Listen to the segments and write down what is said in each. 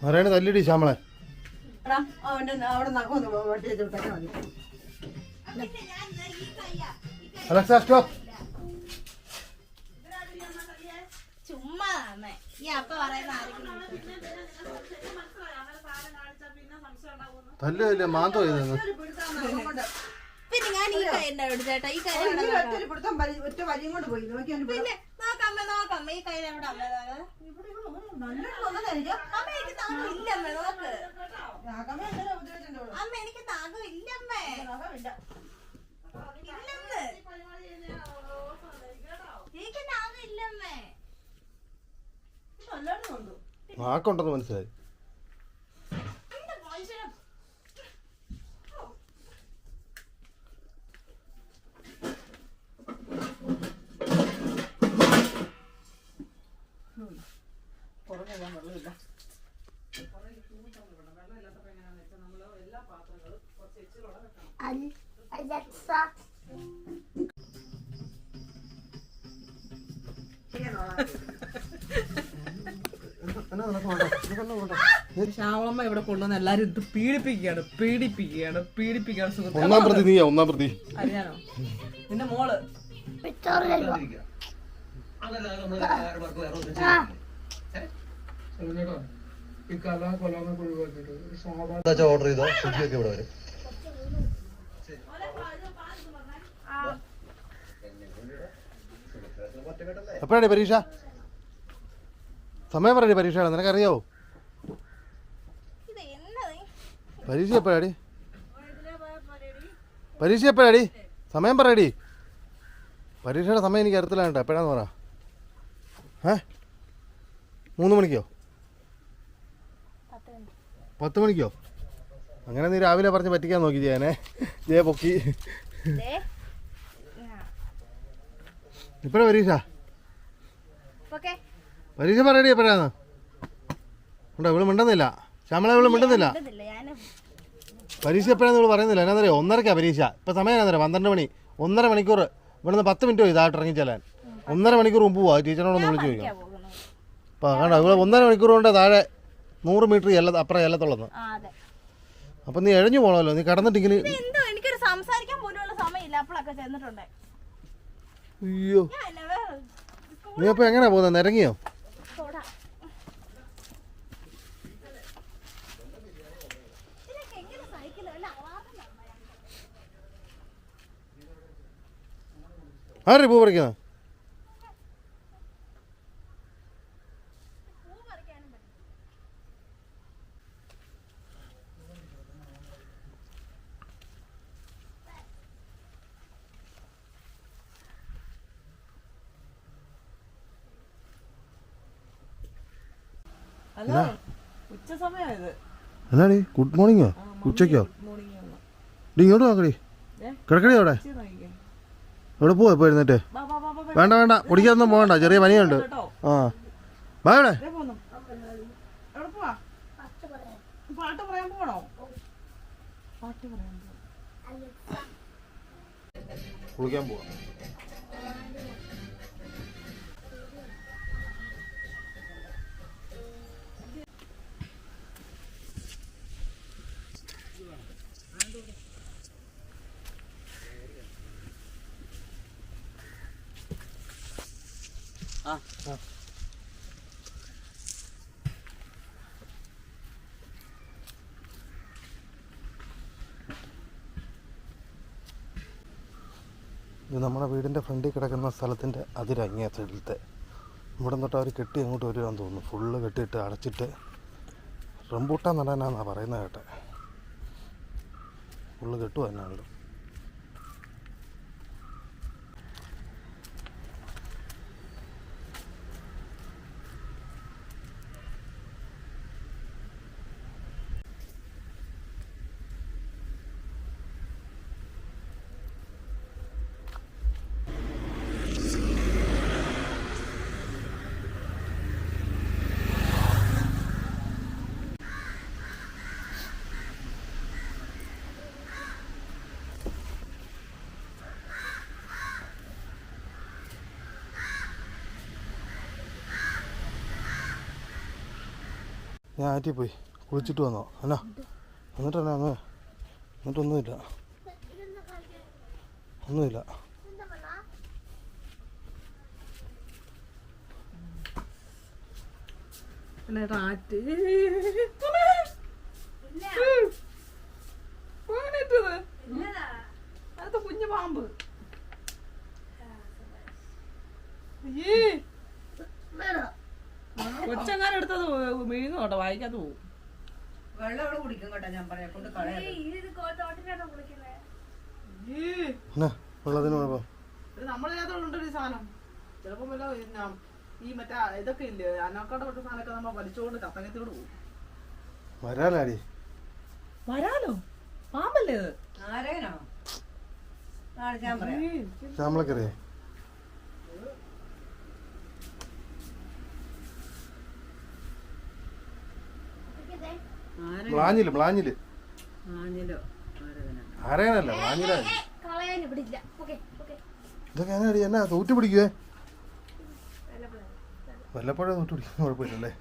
ആരാണ് തല്ലിടി ശ്യാമളെ? Alexa stop. ചുമ്മാ തല്ലില്ല മാന്തോ ചെയ്തെന്ന്. പിന്നെ ഞാൻ ഈ കൈ ചേട്ടാ ഈ കൈ പിന്നെ നോക്കമ്മ നോക്കമ്മ ഈ കൈ എവിടെ അമ്മ എനിക്ക് താങ്ങം ഇല്ലമ്മ നോക്ക് അമ്മ എനിക്ക് താങ്ങം ഇല്ലമ്മേ ഇല്ലെന്ന് എനിക്ക് താങ്ങം ഇല്ലമ്മേ നാക്കുണ്ടെന്ന് മനസ്സിലായി. ശ്യാമളമ്മ ഇവിടെ കൊണ്ടുവന്ന് എല്ലാരും ഇത് പീഡിപ്പിക്കുകയാണ് സുഹൃത്ത്. ഒന്നാം പ്രതി നീയാ, ഒന്നാം പ്രതി അറിയാനോ നിന്റെ മോള് ഓർഡർ ചെയ്തോ? സ്വിഗ്ഗിയൊക്കെ ഇവിടെ വരും. എപ്പോഴാണ് പരീക്ഷ? സമയം പറയടി. പരീക്ഷയാണ് നിനക്കറിയാവോ? പരീക്ഷ എപ്പോഴാടി? പരീക്ഷ എപ്പോഴാടി? സമയം പറയടി. പരീക്ഷയുടെ സമയം എനിക്ക് അറിയത്തില്ല കേട്ടോ. എപ്പോഴാന്ന് പറ. 3 മണിക്കോ 10 മണിക്കോ? അങ്ങനെ നീ രാവിലെ പറഞ്ഞ് പറ്റിക്കാൻ നോക്കി ചെയ്യാനേ. ജയ പൊക്കി. ഇപ്പഴാ പരീക്ഷ? പരീക്ഷ പറയടി എപ്പോഴാന്ന്. ഉണ്ടോ ഇവിടെ മിണ്ടുന്നില്ല ശ്യാമള? ഇവിടെ മിണ്ടുന്നില്ല. പരീക്ഷ എപ്പോഴാന്ന് ഇവിടെ പറയുന്നില്ല. എന്നാന്നറിയോ? 1:30 പരീക്ഷ. ഇപ്പം സമയം എന്നാ 12 മണി. 1.5 മണിക്കൂർ ഇവിടുന്ന് 10 മിനിറ്റ് പോയി താഴോട്ട് ഇറങ്ങി ചെല്ലാൻ. 1.5 മണിക്കൂർ മുമ്പ് പോവാ. ടീച്ചറിനോടൊന്ന് വിളിച്ച് ചോദിക്കാം. അപ്പം കണ്ടോ ഇവിടെ 1.5 മണിക്കൂർ കൊണ്ട് താഴെ 100 മീറ്റർ അപ്പുറം എല്ലത്തുള്ളത്. അപ്പം നീ എഴഞ്ഞു പോകണമല്ലോ. നീ കടന്നിട്ടിങ്ങനെ എനിക്കൊരു സംസാരിക്കാൻ പോലുള്ള സമയമില്ല. അപ്പോഴൊക്കെ ചെന്നിട്ടുണ്ട്. അയ്യോ നീ അപ്പം എങ്ങനെയാ പോകുന്നത്? നിരങ്ങിയോ? ആരെ പൂ പറിക്കുന്നത്? ഉച്ച സമയമായത്. എന്നാടി ഗുഡ് മോർണിംഗോ? ഉച്ചയ്ക്കോ? ഡി ഇങ്ങോട്ട് നോക്കടി. കിടക്കടി അവിടെ. എവിടെ പോവാ ഇപ്പോൾ എഴുന്നേറ്റ്? വേണ്ട കുടിക്കാനൊന്നും പോകണ്ട. ചെറിയ പനിയുണ്ട്. ആ വാ ഇവിടെ. കുളിക്കാൻ പോവാ. ഇത് നമ്മുടെ വീടിൻ്റെ ഫ്രണ്ടിൽ കിടക്കുന്ന സ്ഥലത്തിൻ്റെ അതിരങ്ങിയ സൈഡിലത്തെ ഇവിടെ തൊട്ട് അവർ കെട്ടി അങ്ങോട്ട് വരുവാന്ന് തോന്നുന്നു. ഫുള്ള് കെട്ടിയിട്ട് അടച്ചിട്ട് റംബൂട്ടാൻ നടാനാണെന്നാണ് പറയുന്നത് കേട്ടെ. ഫുള്ള് കെട്ടുക തന്നെയാണല്ലോ. ഞാൻ ആറ്റിൽ പോയി കുളിച്ചിട്ട് വന്നോ എന്നാ എന്നിട്ടെന്നാ അങ്ങ് എന്നിട്ടൊന്നുമില്ല ഒന്നുമില്ല. കുഞ്ഞു പാമ്പ് കൊച്ചെങ്ങാനും എടുത്തത് വീഴുന്നു കേട്ടോ, വായിക്കാത്ത പോകും. വെള്ളം അവിടെ കുടിക്കും കേട്ടോ, ഞാൻ പറയാം കൊണ്ട് കളയാ. വെള്ളത്തിന് കുഴപ്പം നമ്മളിനകത്തുണ്ടൊരു സാധനം ചിലപ്പോ വല്ല ഈ മറ്റേ ഇതൊക്കെ ഇല്ലേ അനാക്കാട് പെട്ട സാധനമൊക്കെ നമ്മൾ വലിച്ചുകൊണ്ട് കത്തങ്ങത്തോട് പോകും. വരാലാടി വരാലോ, പാമ്പല്ലേ ഇത്? ആരേനോ ഞാൻ പറയാം. നമ്മളൊക്കെ ബ്ലാഞ്ഞില് ബ്ലാഞ്ഞില് ആരേനല്ല ബ്ലാഞ്ഞില. ഇതൊക്കെ എന്നാടി എന്നാ തൂറ്റി പിടിക്കുവേ? വല്ലപ്പോഴേ തൂറ്റി പിടിക്കുന്ന കുഴപ്പമില്ലല്ലേ?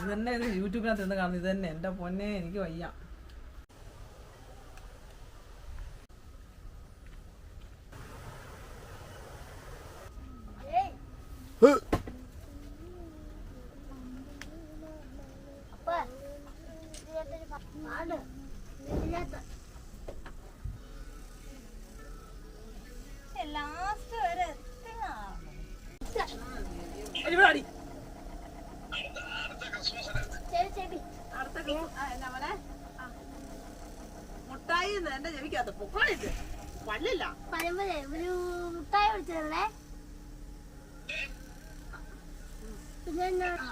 ഇതന്നെ ഇത് യൂട്യൂബിനകത്ത് നിന്ന് കാണുന്നത്. ഇത് തന്നെ എന്റെ പൊന്നെ, എനിക്ക് വയ്യ. മുട്ടായി എന്റെ ചെവിക്കകത്ത് പൊക്കോളിട്ട് പല്ലില്ല. ഒരു മുട്ടായി വിളിച്ചതല്ലേ,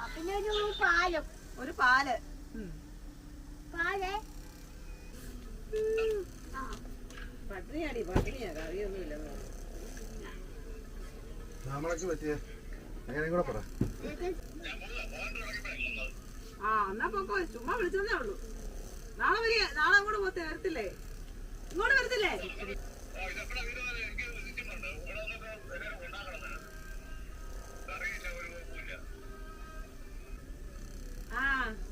പിന്നെ ഒരു പാലും. ഒരു പാല് പാല് പട്ടിണിയാടി, പട്ടിണിയാ, കറിയൊന്നുമില്ല. നമ്മളൊക്കെ പറ്റിയേ എങ്ങനെയും കൂടെ പറ. ആ എന്നാ പൊക്കോ, ചുമ്മാ വിളിച്ചതേ ഉള്ളൂ. നാളെ വരിക, നാളെ അങ്ങോട്ട് പോത്തെ വരത്തില്ലേ? ഇങ്ങോട്ട് വരത്തില്ലേ? ആ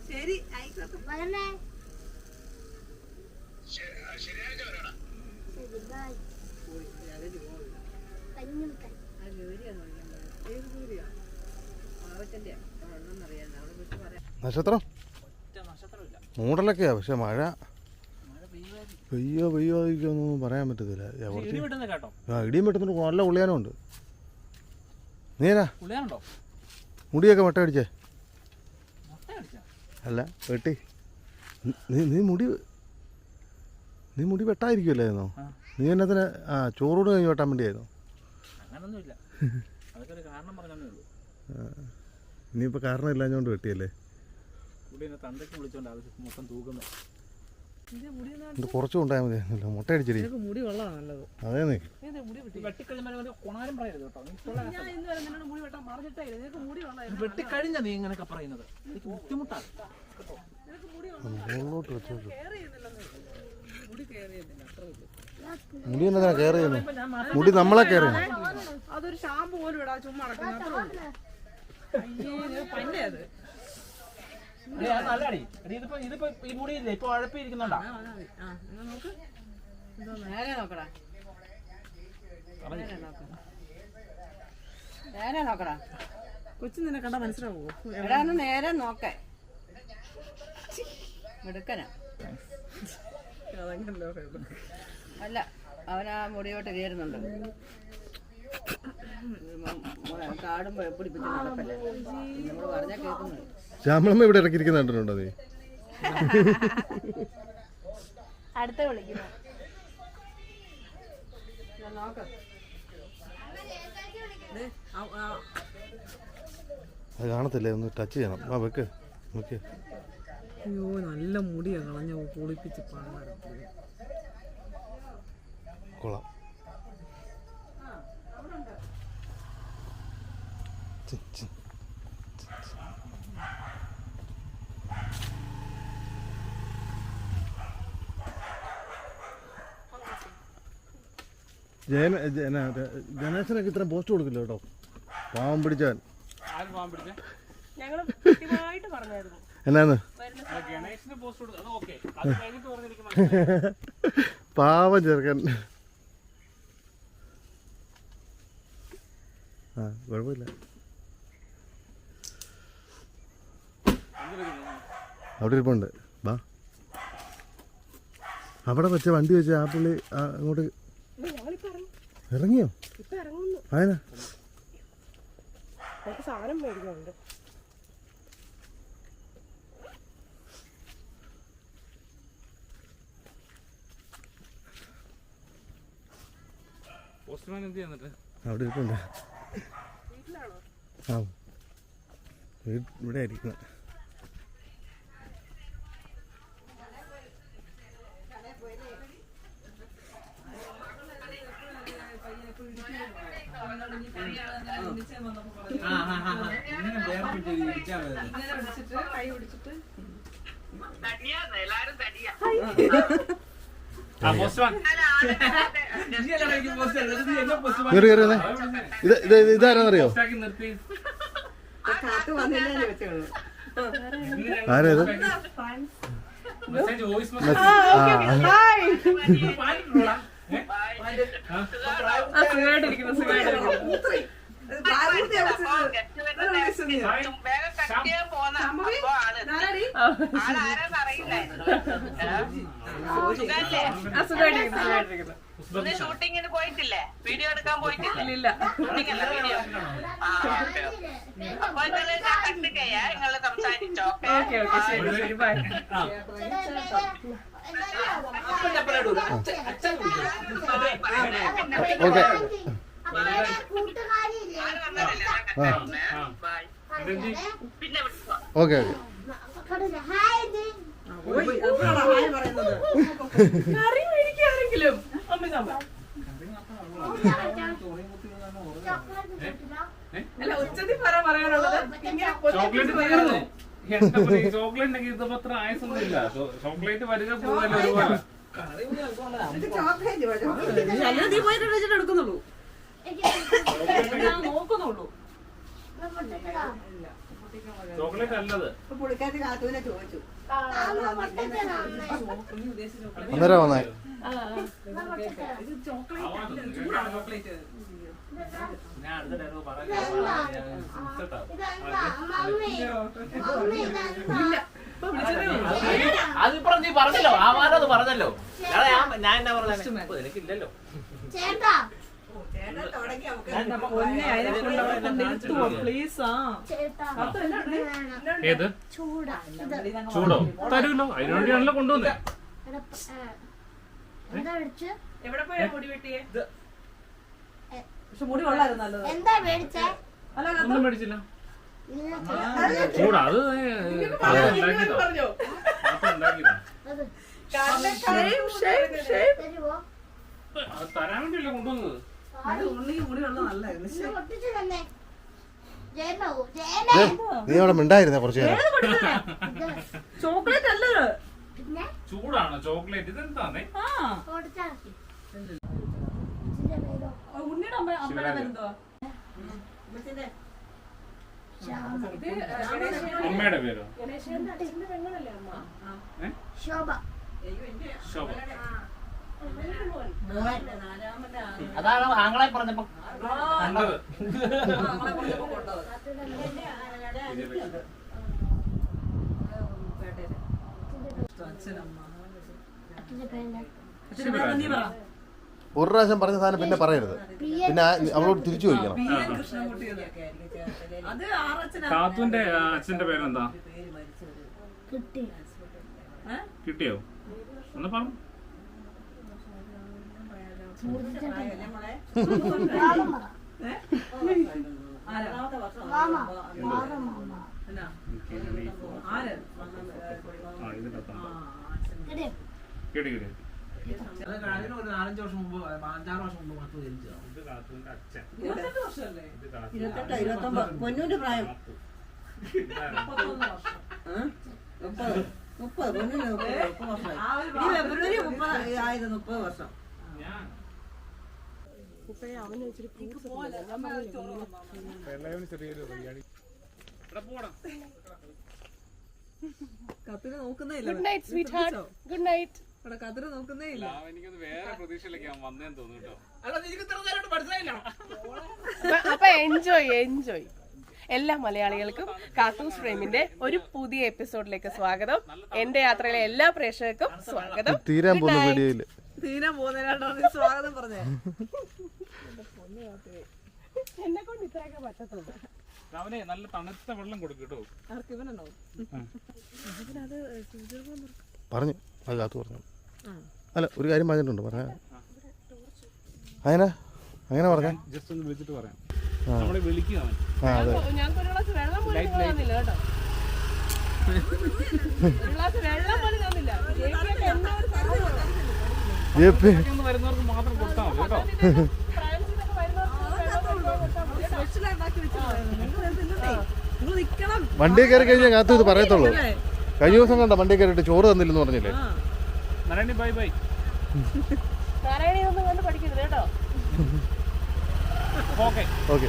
ശരി, ആയിക്കോട്ടെ. വരണേ. നക്ഷത്രം മൂടലൊക്കെയാ, പക്ഷെ മഴ പെയ്യോ പെയ്യോന്നൊന്നും പറയാൻ പറ്റത്തില്ല. ഇടിയും വെട്ടുന്നുണ്ട്, നല്ല ഉള്ളിയാനും ഉണ്ട്. നീനാ മുടിയൊക്കെ മുട്ട അടിച്ചേ? അല്ല വെട്ടി. നീ മുടി വെട്ടായിരിക്കുമല്ലായിരുന്നോ? നീ എന്നതിന് ചോറൂട് കഴിഞ്ഞ് വെട്ടാൻ വേണ്ടിയായിരുന്നു. ഇനിയിപ്പോൾ കാരണം ഇല്ലാഞ്ഞോണ്ട് വെട്ടിയല്ലേ? കുറച്ചും ഉണ്ടായാൽ മതി, മുട്ട അടിച്ചിരി. മുടി വെള്ളമാണ് നല്ലത്. അതേ നീ വെട്ടിക്കഴിഞ്ഞ നീ ഇങ്ങനെയൊക്കെ പറയുന്നത് ബുദ്ധിമുട്ടാണ്. മുകളിലോട്ട് വെച്ചോ. മുടി എന്നതിനാ കെയർ ചെയ്യുന്നു? മുടി നമ്മളെ കെയർ ചെയ്യുന്നു. അതൊരു ഷാമ്പു പോലും ഇടാ, ചുമ്മാ പന്നെ അത്. നല്ലടി ഇതിപ്പോ ഈ മുടിയില്ലേ ഇപ്പൊ ഉഴപ്പിയിരിക്കുന്നുണ്ടാ? നേരെ നോക്കടാ, നേരെ നോക്കടാ. കൊച്ചു നിന്നെ കണ്ടാ മനസ്സിലാവോ? എവിടാന്ന് നേരെ നോക്കേ. മിടുക്കനാ. അല്ല, അവനാ മുടിയോട്ട് കയറുന്നുണ്ട്. കാടും പിടിപ്പിച്ച് നടപ്പല്ലേ, നമ്മള് പറഞ്ഞാ കേൾക്കുന്നുണ്ട്. ശ്യാമളമ്മ ഇവിടെ ഇറക്കിയിരിക്കുന്ന കണ്ടിട്ടുണ്ടോ നീ? അടുത്ത വിളിക്കുന്നു. അത് കാണത്തില്ലേ, ഒന്ന് ടച്ച് ചെയ്യണം. ആ വെക്ക് വെക്ക്. അയ്യോ നല്ല മുടിയാ കളഞ്ഞ കുളിപ്പിച്ച് കൊള്ളാം. ഗണേശനൊക്കെ ഇത്രയും പോസ്റ്റ് കൊടുക്കില്ല കേട്ടോ, പാവം പിടിച്ചവൻ. ഞങ്ങള് കൃത്യമായിട്ട് പറഞ്ഞായിരുന്നു എന്നാന്ന് ഗണേശന് പോസ്റ്റ് കൊടുത്തു, അത് ഓക്കെ. അത് കഴിഞ്ഞിട്ട് പറഞ്ഞിരിക്കും പാവം ചെറുക്കൻ. ആ കുഴപ്പമില്ല. അവിടെ ഇരിപ്പുണ്ട്. വാ, അവിടെ വെച്ച വണ്ടി വെച്ച ആ പുള്ളി അങ്ങോട്ട് ഇറങ്ങിയോ? ഇപ്പൊ ഇറങ്ങുന്നു, അതിനാ നമുക്ക് സാധനം മേടിക്കുന്നുണ്ട്. പോസ്റ്റ്മാൻ എന്ത് ചെയ്യുന്നിട്ട്? അവിടെ ഇരിപ്പുണ്ട്. വീട്ടിലാണോ? ആ ഇവിടെ ആയിരിക്കുന്നത്. ഇതാരാന്നറിയോ? കാത്തു വന്നില്ലേ വെച്ചുള്ളൂ. ആരേത്? ഷൂട്ടിങ്ങിന് പോയിട്ടില്ലേ? വീഡിയോ എടുക്കാൻ പോയിട്ടില്ല? അപ്പൊ ഞാൻ കണ്ടിക്കയ്യാ, നിങ്ങള് സംസാരിച്ചോ. ഓക്കെ. പിന്നെ വിളിച്ചോ. ഓക്കെ കറി മേടിക്കാരെങ്കിലും അല്ല ഉച്ചത്തിൽ പറയാനുള്ളത്. ചോക്ലേറ്റ് ഇതിപ്പോ അത്ര ആയസൊന്നും ഇല്ല. ചോക്ലേറ്റ് വരിക കൂടുതൽ ഒരുപോലെ. നീ പോയിട്ട് വെച്ചിട്ട് എടുക്കുന്നുള്ളൂ. നോക്കുന്നുള്ളൂ. ചോക്ലേറ്റ് അല്ലത്. പുള്ളിക്കാരി കാത്തുവിനെ ചോദിച്ചു. അന്നേരം വന്നേ. ഞാൻ അടുത്ത അതിപ്പോ നീ പറഞ്ഞല്ലോ, ആവാനത് പറഞ്ഞല്ലോ. ഞാൻ എന്നാ പറഞ്ഞ എനിക്കില്ലല്ലോ. ഏത് ചൂടോ? തരൂല്ലോ, അതിനുവേണ്ടിയാണല്ലോ കൊണ്ടുവന്നേ. എവിടെ പോയാ മുടി വെട്ടിയേ? പക്ഷെ മുടി കൊള്ളായിരുന്നു. എന്താ മേടിച്ചേ? ഒന്നും മേടിച്ചില്ല. ചൂടാ അത് ഉണ്ടാക്കിയതാ. പറഞ്ഞോ? ഉണ്ടാക്കിയതാ. തരുവോ? അത് തരാൻ വേണ്ടിയല്ലേ കൊണ്ടുവന്നത്. മുടി കൊള്ള നല്ലായിരുന്നു. ഇത് പൊട്ടിച്ച് തന്നെ. ജയനോ, നീ അവിടെ മിണ്ടായിരുന്നേ കുറച്ചു നേരം. ചോക്ലേറ്റ് അല്ലത്. പിന്നെ ചൂടാണോ ചോക്ലേറ്റ്? ഇതെന്താന്നേ? കൊടുത്താ മതി. ഉണ്ണിയുടെ അമ്മയുടെ വരുന്നോ? അമ്മയുടെ പേരോ? ഗണേശന്റെ അച്ഛന്റെ പെങ്ങളല്ലേ അമ്മ? ശോഭ. ശോഭ. അതാണ് ആങ്ങളെ പറഞ്ഞപ്പോ കണ്ടത്. ഒരു പ്രാവശ്യം പറഞ്ഞ സാധനം പിന്നെ പറയരുത്. പിന്നെ അവളോട് തിരിച്ചു ചോദിക്കണം. കാത്തുവിന്റെ അച്ഛന്റെ പേരെന്താ? കിട്ടി. കിട്ടിയോ? ഒന്ന് പറഞ്ഞു. കേട്ടി കേട്ടി. 4-5 വർഷം മുമ്പ് 5-6 വർഷം മുമ്പ് മാത്രം ജനിച്ചതാണ്. ഇത് കാത്തുവിന്റെ അച്ഛൻ. 28 വർഷമല്ലേ? 28, 29 പൊന്നൂന്റെ പ്രായം. 31 വർഷം. 30 പൊന്നൂന് 30 വർഷമായി. ഈ ഫെബ്രുവരി 30 ആയത് 30 വർഷം. ഞാൻ ഇപ്പഴേ അവന് ഇച്ചിരി fruits ഒക്കെ ഉണ്ട്. ഞാൻ കത്തിനെ നോക്കുന്നേ ഇല്ല. Good night sweet heart. Good night. ഇവിടെ കത്തിനെ നോക്കുന്നേ ഇല്ല. എനിക്കൊന്ന് വേറെ പ്രതീക്ഷയിലേക്ക് ഞാൻ വന്നേന്ന് തോന്നുന്നു കേട്ടോ. അല്ല നിനക്ക് ഇത്ര നേരമായിട്ട് മനസ്സിലായില്ല. അപ്പൊ എൻജോയ്. എല്ലാ മലയാളികൾക്കും കാർട്ടൂൺസ് ഫ്രെയിമിന്റെ ഒരു പുതിയ എപ്പിസോഡിലേക്ക് സ്വാഗതം. എന്റെ യാത്രയിലെ എല്ലാ പ്രേക്ഷകർക്കും സ്വാഗതം. തീരാൻ പോകുന്ന വീഡിയോയില് തീരെ പോകുന്നതിനായിട്ടാണ് സ്വാഗതം പറഞ്ഞേ. എന്നെ കൊണ്ട് ഇത്രയൊക്കെ പറ്റത്തുള്ളൂ. അവനെ നല്ല തണുത്ത വെള്ളം കൊടുക്കും കേട്ടോ. ആർക്ക് ഇവനുണ്ടോ? പറഞ്ഞു അത് കാത്തു പറഞ്ഞു. അല്ല ഒരു കാര്യം പറഞ്ഞിട്ടുണ്ട് പറഞ്ഞ അങ്ങനെ പറഞ്ഞ ജസ്റ്റ് ഒന്ന് വിളിച്ചിട്ട് പറയാം. നമ്മളെ വിളിക്കുക അവൻ. അതെ ഞങ്ങൾക്ക് ഒരു ഗ്ലാസ് വെള്ളം പോലും തന്നില്ല കേട്ടോ. ഒരു ഗ്ലാസ് വെള്ളം പോലും തന്നില്ല. ചേച്ചിയൊക്കെ എന്തോ ഒരു ഒന്ന് വരുന്നവർക്ക് മാത്രം കൊടുത്താൽ മതി കേട്ടോ. ഫ്രാൻസിന്നൊക്കെ വരുന്നവർക്ക് സ്പെഷ്യൽ ഉണ്ടാക്കി വെച്ചിട്ടുണ്ടായിരുന്നു. നിങ്ങൾ നിക്കണം. വണ്ടി കയറി കഴിഞ്ഞാൽ കാത്തു ഇത് പറയത്തുള്ളൂ. കഴിഞ്ഞ ദിവസം കണ്ട വണ്ടി കയറിയിട്ട് ചോറ് തന്നില്ലെന്ന് പറഞ്ഞില്ലേ? Narayani bye bye. നാരായണി ഒന്നും കണ്ട് പഠിക്കരുത് കേട്ടോ. Okay okay